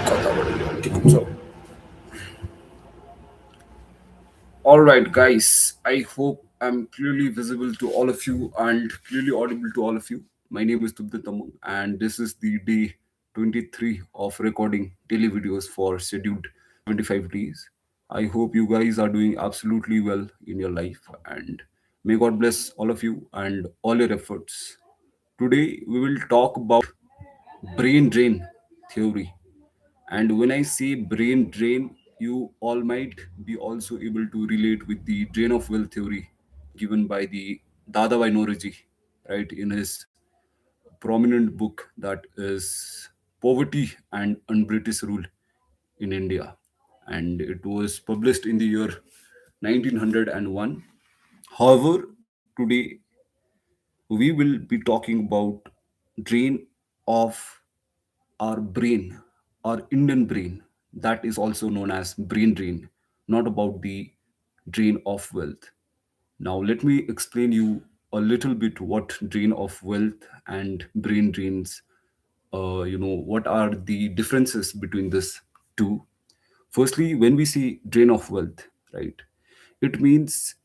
কথা বলে কি করছো? All right, guys. I hope I'm clearly visible to all of you and clearly audible to all of you. My name is Tubda Tamu, and this is the day 23 of recording daily videos for scheduled 75 days. I hope you guys are doing absolutely well in your life, and may God bless all of you and all your efforts. Today, we will talk about brain drain theory. And when I say brain drain, you all might be also able to relate with the drain of wealth theory given by the Dadabhai Noraji, right, in his prominent book that is Poverty and Un-British Rule in India. And it was published in the year 1901. However, today we will be talking about drain of our brain, our Indian brain, that is also known as brain drain, not about the drain of wealth. Now, let me explain you a little bit what drain of wealth and brain drains. What are the differences between this two? Firstly, when we see drain of wealth, right, it means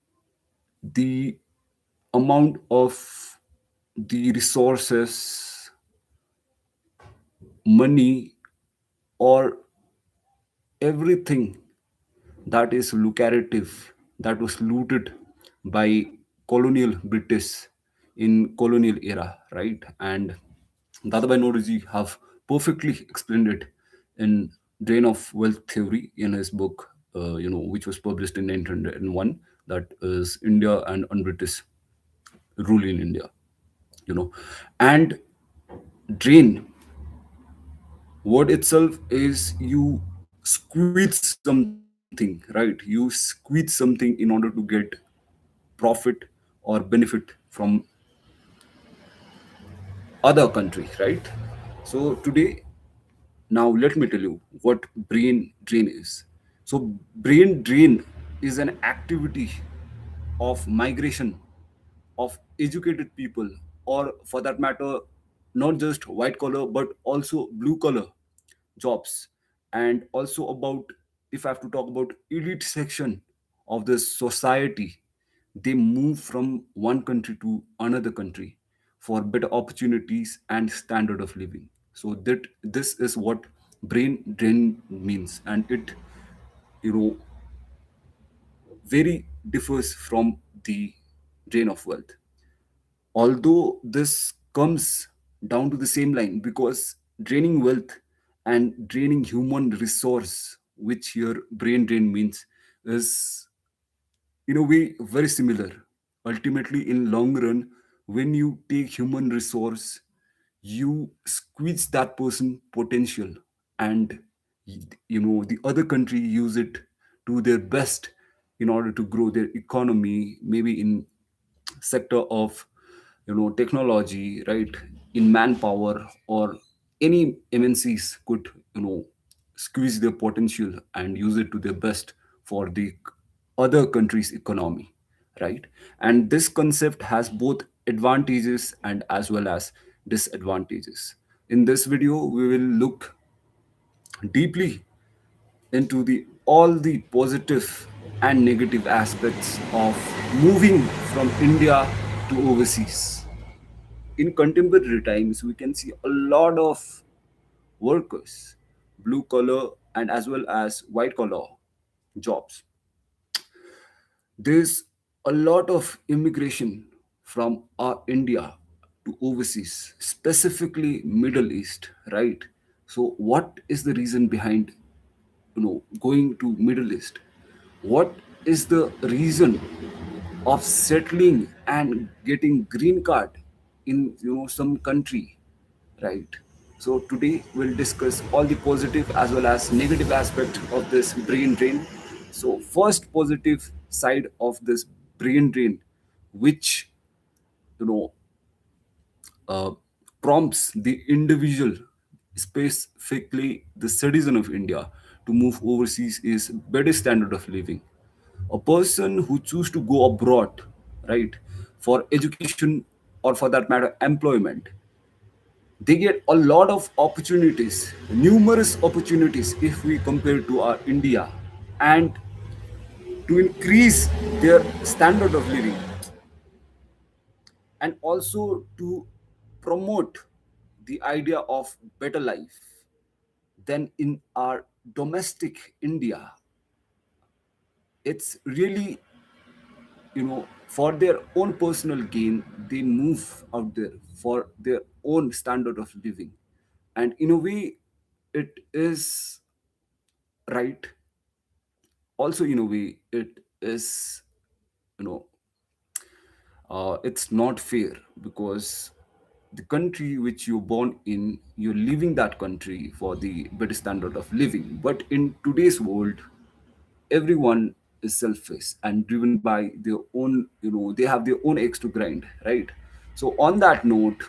the amount of the resources, money, or everything that is lucrative that was looted by colonial British in colonial era, right? And Dadabhai Noraji have perfectly explained it in Drain of Wealth Theory in his book, which was published in 1901, that is India and Un-British Rule in India, you know. And drain word itself is you squeeze something, right? You squeeze something in order to get profit or benefit from other country, right? So today, now let me tell you what brain drain is. So brain drain is an activity of migration of educated people, or for that matter, not just white collar but also blue collar jobs, and also about, if I have to talk about elite section of the society, they move from one country to another country for better opportunities and standard of living. So that this is what brain drain means, and it, you know very differs from the drain of wealth, although this comes down to the same line, because draining wealth and draining human resource, which here brain drain means, is in a way very similar. Ultimately, in long run, when you take human resource, you squeeze that person potential, and the other country use it to their best in order to grow their economy, maybe in sector of technology, right, in manpower, or any MNCs could squeeze their potential and use it to their best for the other country's economy, right? And this concept has both advantages and as well as disadvantages. In this video we will look deeply into the all the positive and negative aspects of moving from India to overseas. In contemporary times, we can see a lot of workers, blue collar and as well as white collar jobs. There's a lot of immigration from our India to overseas, specifically Middle East, right? So what is the reason behind going to Middle East? What is the reason of settling and getting green card in some country, right? So today we'll discuss all the positive as well as negative aspect of this brain drain. So first positive side of this brain drain, which you know uh, prompts the individual, specifically the citizen of India, to move overseas, is better standard of living. A person who choose to go abroad, right, for education or for that matter employment, They get a lot of opportunities, numerous opportunities if we compare to our India. And to increase their standard of living, and also to promote the idea of better life than in our domestic India. It's really, for their own personal gain, they move out there for their own standard of living. And in a way, it is right. Also, in a way, it is, you know it's not fair, because the country which you're born in, you're leaving that country for the better standard of living. But in today's world, everyone is selfish and driven by their own, they have their own eggs to grind, right? So on that note,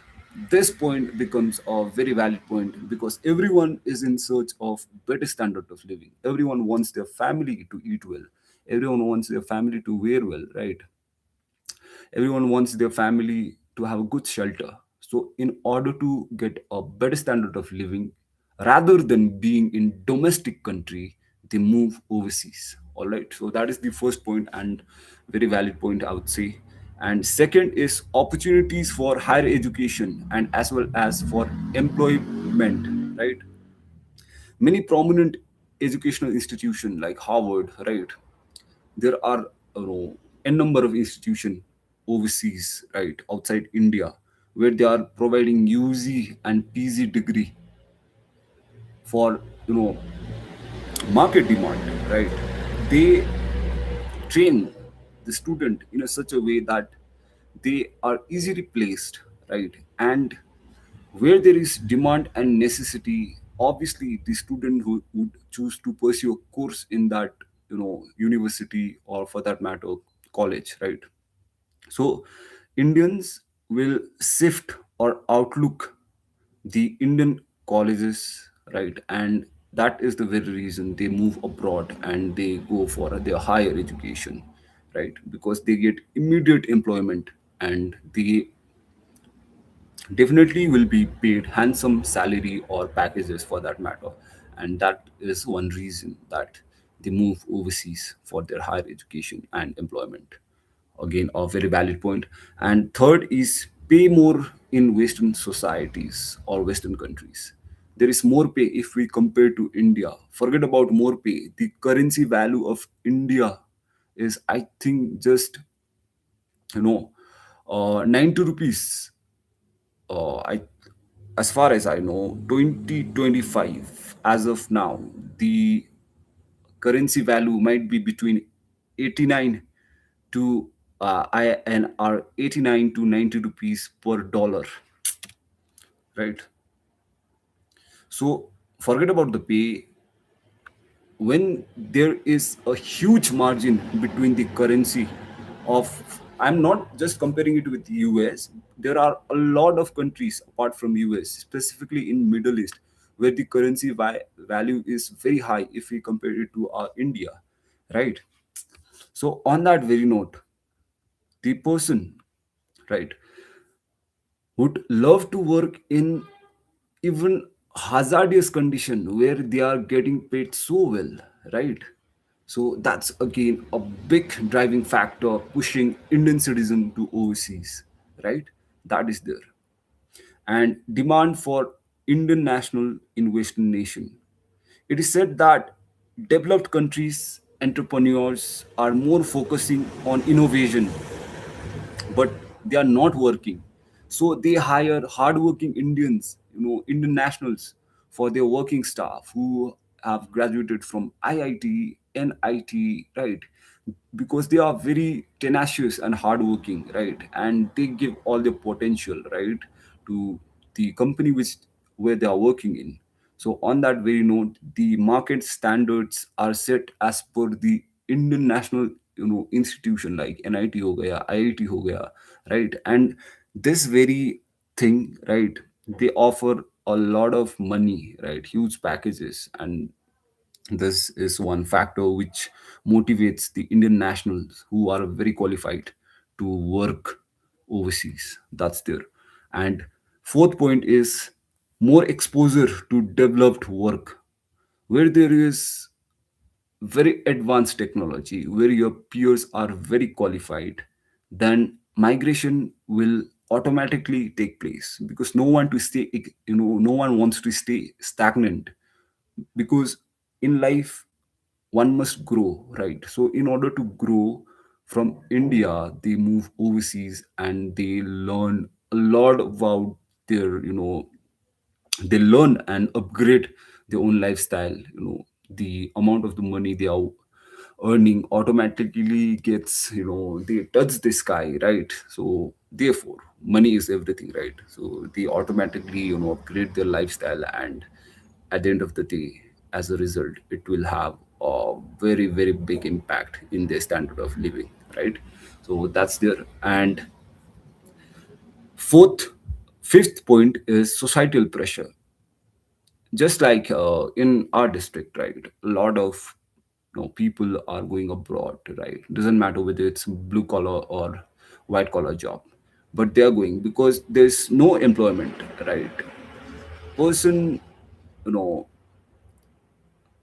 this point becomes a very valid point, because everyone is in search of better standard of living. Everyone wants their family to eat well, everyone wants their family to wear well, right? Everyone wants their family to have a good shelter. So in order to get a better standard of living, rather than being in domestic country, they move overseas. All right, so that is the first point, and very valid point, I would say. And second is opportunities for higher education and as well as for employment, right? Many prominent educational institutions like Harvard, right? There are, a number of institutions overseas, right, outside India, where they are providing UG and PG degree for, market demand, right? They train the student in a such a way that they are easily placed, right? And where there is demand and necessity, obviously the student who would choose to pursue a course in that, university, or for that matter, college, right? So Indians will sift or outlook the Indian colleges, right? And that is the very reason they move abroad and they go for their higher education, right? Because they get immediate employment, and they definitely will be paid handsome salary or packages for that matter. And that is one reason that they move overseas for their higher education and employment. Again, a very valid point. And third is pay more in Western societies or Western countries. There is more pay if we compare to India. Forget about more pay. The currency value of India is, I think, just, you know 90 rupees. I, as far as I know, 2025 as of now, the currency value might be between 89 to INR 89 to 90 rupees per dollar, right? So forget about the pay. When there is a huge margin between the currency of, I'm not just comparing it with US, there are a lot of countries apart from US, specifically in Middle East, where the currency value is very high if we compare it to India, right? So on that very note, the person, right, would love to work in even hazardous condition where they are getting paid so well, right? So that's again a big driving factor pushing Indian citizen to overseas, right? That is there. And demand for Indian national in Western nation. It is said that developed countries entrepreneurs are more focusing on innovation, but they are not working. So they hire hardworking Indians, Indian nationals, for their working staff who have graduated from IIT, NIT, right? Because they are very tenacious and hardworking, right? And they give all their potential, right, to the company which where they are working in. So on that very note, the market standards are set as per the Indian national, institution like NIT ho gaya, IIT ho gaya, right? And this very thing, right, they offer a lot of money, right, huge packages. And this is one factor which motivates the Indian nationals who are very qualified to work overseas. That's there. And fourth point is more exposure to developed work, where there is very advanced technology, where your peers are very qualified, then migration will automatically take place, because no one to stay, no one wants to stay stagnant, because in life one must grow, right? So in order to grow from India, they move overseas and they learn a lot about their, they learn and upgrade their own lifestyle. The amount of the money they are earning automatically gets, they touch the sky, right? So therefore money is everything, right? So they automatically, upgrade their lifestyle, and at the end of the day, as a result, it will have a very very big impact in their standard of living, right? So that's there. And fourth fifth point is societal pressure. Just like in our district, right, a lot of, people are going abroad, right? Doesn't matter whether it's blue collar or white collar job, but they are going because there's no employment, right? Person, you know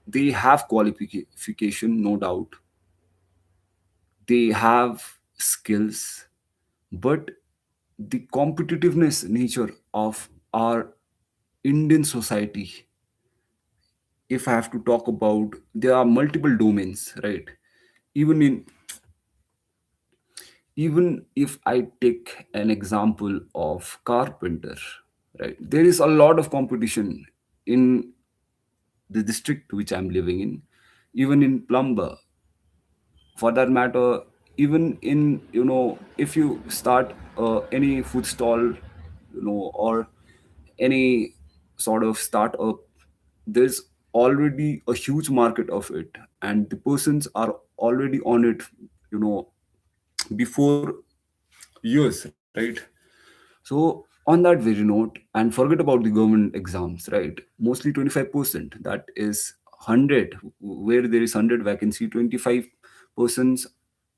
they have qualification, no doubt, they have skills, but the competitiveness nature of our Indian society, if I have to talk about, there are multiple domains, right? Even in, even if I take an example of carpenter, right, there is a lot of competition in the district which I'm living in, even in plumber, for that matter, even in, if you start any food stall, or any sort of startup, there's already a huge market of it, and the persons are already on it, you know before years, right? So on that very note, and forget about the government exams, right? Mostly 25%, that is 100, where there is 100 vacancy, 25 persons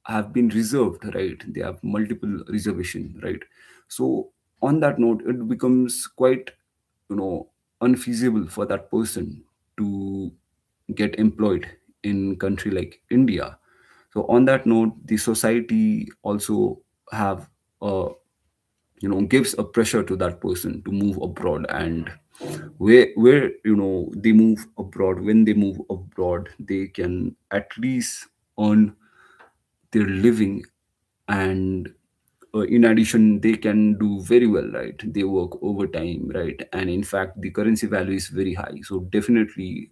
have been reserved, right? They have multiple reservation, right? So on that note, it becomes quite, unfeasible for that person to get employed in country like India. So on that note, the society also have a, gives a pressure to that person to move abroad. And where they move abroad, when they move abroad, they can at least earn their living. And in addition, they can do very well, right? They work overtime, right? And in fact, the currency value is very high. So definitely,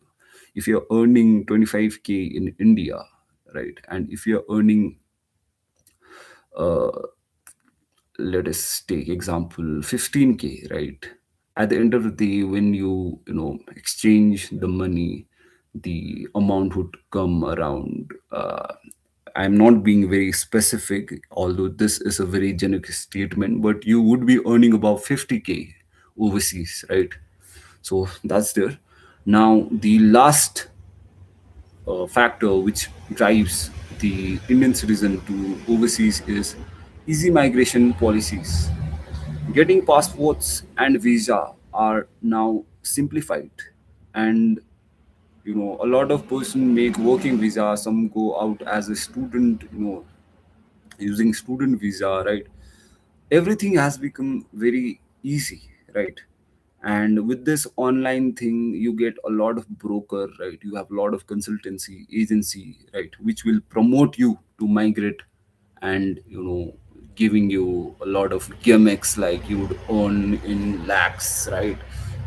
if you're earning 25K in India, right, and if you're earning, uh, let us take example 15K, right? At the end of the day, when you exchange the money, the amount would come around, I'm not being very specific, although this is a very generic statement, but you would be earning about 50K overseas, right? So that's there. Now the last factor which drives the Indian citizen to overseas is easy migration policies. Getting passports and visa are now simplified, and a lot of person make working visa. Some go out as a student, using student visa, right? Everything has become very easy, right? And with this online thing, you get a lot of broker, right? You have a lot of consultancy agency, right, which will promote you to migrate, and giving you a lot of gimmicks, like you would earn in lakhs, right?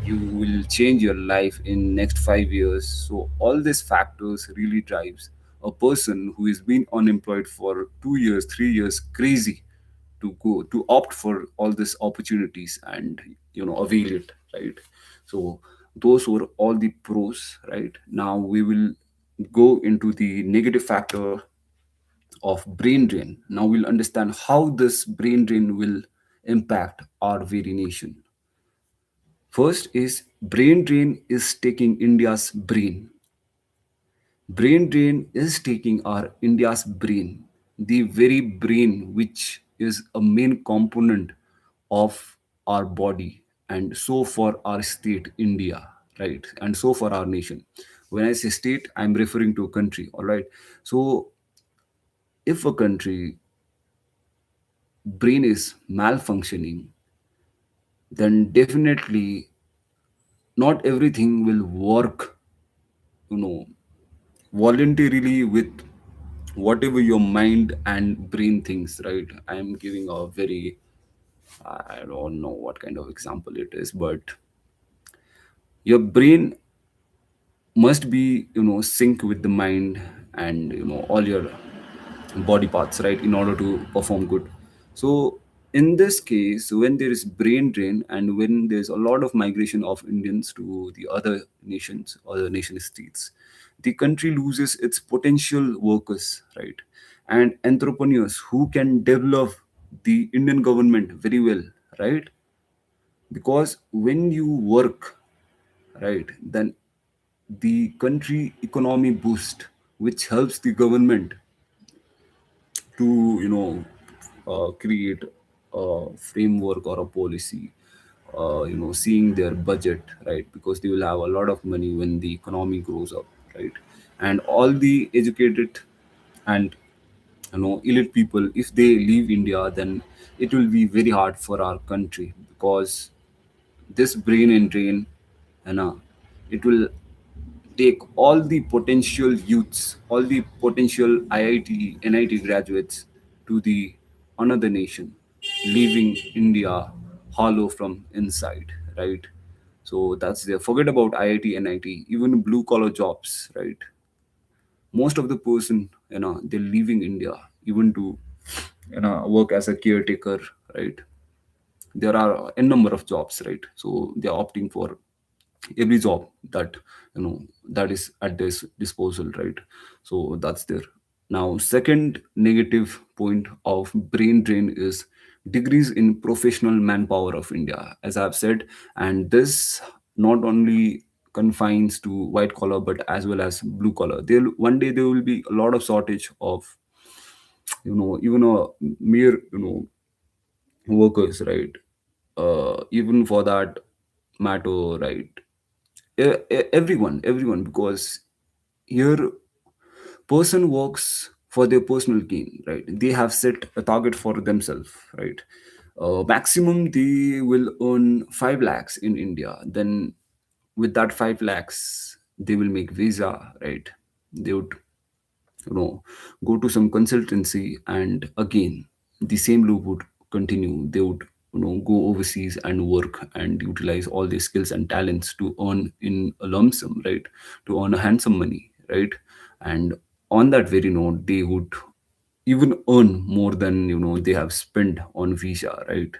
You will change your life in next 5 years. So all these factors really drives a person who has been unemployed for 2 years, 3 years crazy to go to opt for all these opportunities and avail it, right? So those were all the pros, right? Now we will go into the negative factor of brain drain. Now we'll understand how this brain drain will impact our very nation. First is, brain drain is taking India's brain. Brain drain is taking our India's brain, the very brain which is a main component of our body. and so for our state India, right, and so for our nation. When I say state, I'm referring to a country, all right. So if a country brain is malfunctioning, then definitely not everything will work, you know, voluntarily with whatever your mind and brain thinks, right? I'm giving a very, I don't know what kind of example it is, but your brain must be, sync with the mind and, all your body parts, right, in order to perform good. So in this case, when there is brain drain and when there's a lot of migration of Indians to the other nations or the nation states, the country loses its potential workers, right, and entrepreneurs who can develop the Indian government very well, right? Because when you work, right, then the country economy boost, which helps the government to, create a framework or a policy, seeing their budget, right, because they will have a lot of money when the economy grows up, right. And all the educated and, elite people, if they leave India, then it will be very hard for our country, because this brain and drain, it will take all the potential youths, all the potential IIT, NIT graduates to the another nation, leaving India hollow from inside, right? So that's there. Forget about IIT, NIT, even blue collar jobs, right? Most of the person, they're leaving India even to, work as a caretaker, right? There are a number of jobs, right? So they're opting for every job that, that is at this disposal, right? So that's there. Now second negative point of brain drain is decrease in professional manpower of India, as I've said. And this not only confines to white collar but as well as blue collar. There one day there will be a lot of shortage of, even a mere, workers, right? Even for that matter, right? Everyone, because here person works for their personal gain, right? They have set a target for themselves, right? Maximum they will earn 5 lakhs in India. Then with that 5 lakhs they will make visa, right? They would, go to some consultancy, and again the same loop would continue. They would, go overseas and work and utilize all their skills and talents to earn in a lump sum, right, to earn a handsome money, right. And on that very note, they would even earn more than, they have spent on visa, right.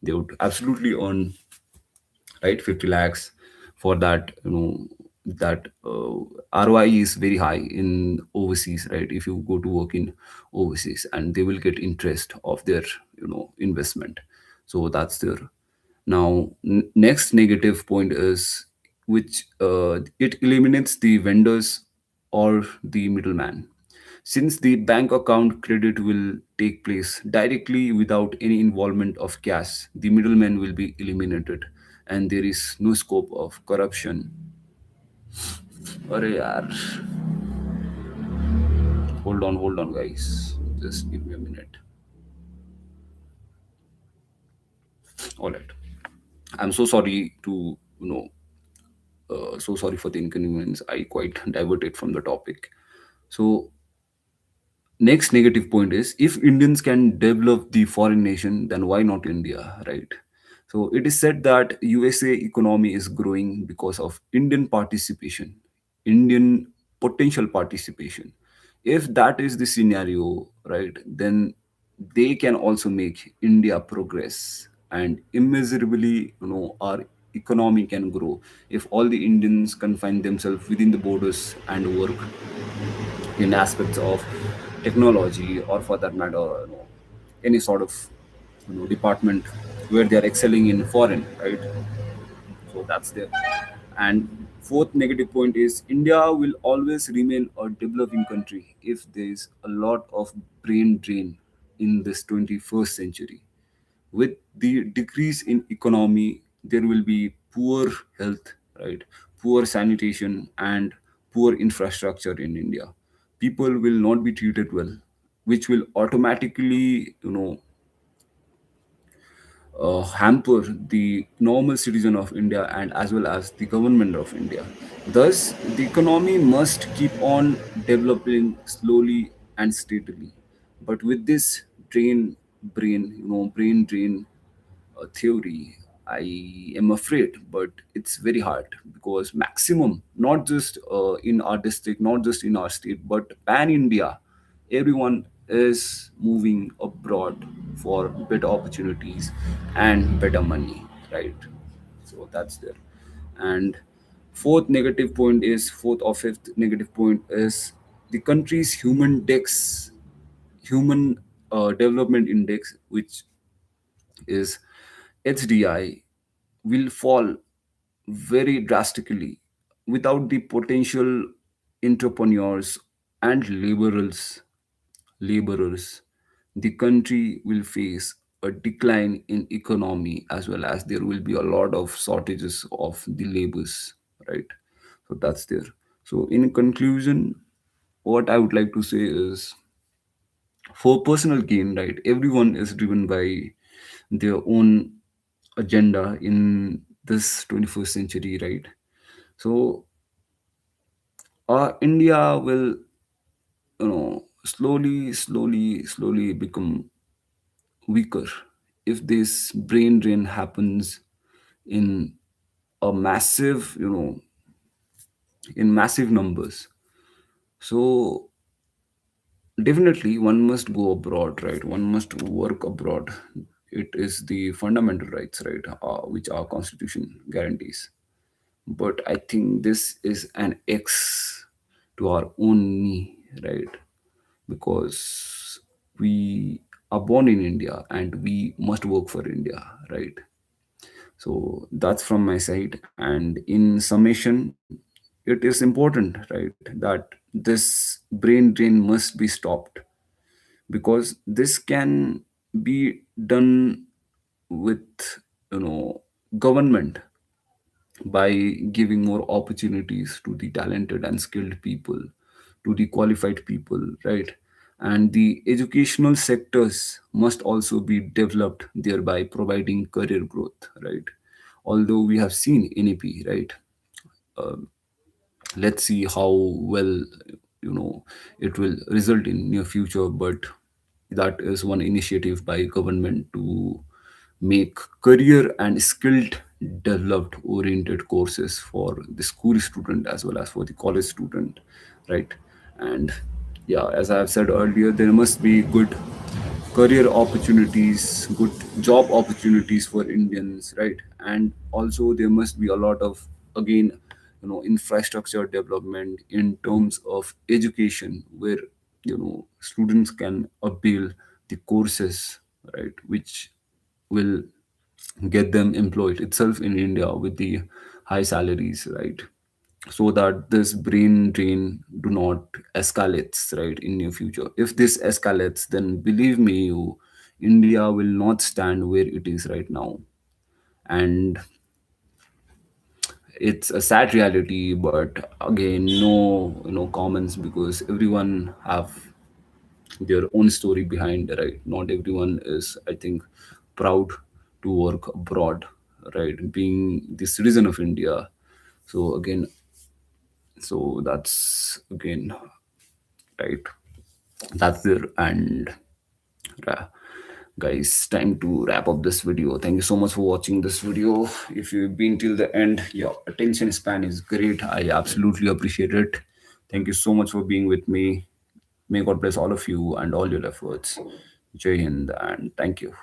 They would absolutely earn, right, 50 lakhs for that, that ROI is very high in overseas, right. If you go to work in overseas, and they will get interest of their, investment. So that's there. Now next negative point is, which it eliminates the vendors or the middleman. Since the bank account credit will take place directly without any involvement of cash, the middleman will be eliminated, and there is no scope of corruption. Arey yaar. Hold on, guys. Just give me a minute. All right. I'm so sorry to, so sorry for the inconvenience. I quite diverted from the topic. So next negative point is, if Indians can develop the foreign nation, then why not India, right? So it is said that USA economy is growing because of Indian participation, Indian potential participation. If that is the scenario, right, then they can also make India progress, and immeasurably, our economy can grow if all the Indians confine themselves within the borders and work in aspects of technology, or for that matter, any sort of, department where they are excelling in foreign, right. So that's there. And fourth negative point is, India will always remain a developing country if there is a lot of brain drain in this 21st century. With the decrease in economy, there will be poor health, right? Poor sanitation and poor infrastructure in India. People will not be treated well, which will automatically, hamper the normal citizen of India and as well as the government of India. Thus, the economy must keep on developing slowly and steadily. But with this brain drain theory, I am afraid, but it's very hard because maximum, not just in our district, not just in our state, but pan India, everyone is moving abroad for better opportunities and better money, right? So that's there. And fourth or fifth negative point is the country's human development index, which is HDI, will fall very drastically without the potential entrepreneurs and laborers. The country will face a decline in economy as well as there will be a lot of shortages of the labors, right? So that's there. So in conclusion, what I would like to say is, for personal gain, right? Everyone is driven by their own agenda in this 21st century, right? So India will, slowly become weaker if this brain drain happens in a massive, in massive numbers. So definitely, one must go abroad, right? One must work abroad. It is the fundamental rights, right, which our constitution guarantees. But I think this is an X to our own knee, right? Because we are born in India and we must work for India, right? So that's from my side. And in summation, it is important, right, that this brain drain must be stopped because this can be done with, you know government, by giving more opportunities to the talented and skilled people, to the qualified people, right? And the educational sectors must also be developed, thereby providing career growth, right? Although we have seen NEP, right? Um, let's see how well, you know it will result in near future, but that is one initiative by government to make career and skilled developed oriented courses for the school student as well as for the college student, right? And yeah, as I have said earlier, there must be good career opportunities, good job opportunities for Indians, right? And also there must be a lot of, again, infrastructure development in terms of education, where students can avail the courses, right, which will get them employed itself in India with the high salaries, right? So that this brain drain do not escalates, right, in near future. If this escalates, then believe me, India will not stand where it is right now. And it's a sad reality, but again, no, comments, because everyone have their own story behind, right? Not everyone is, I think, proud to work abroad, right, being the citizen of India. So again, so that's again, right, that's there. And uh, guys, time to wrap up this video. Thank you so much for watching this video. If you've been till the end, your attention span is great. I absolutely appreciate it. Thank you so much for being with me. May God bless all of you and all your efforts. Jai Hind, and thank you.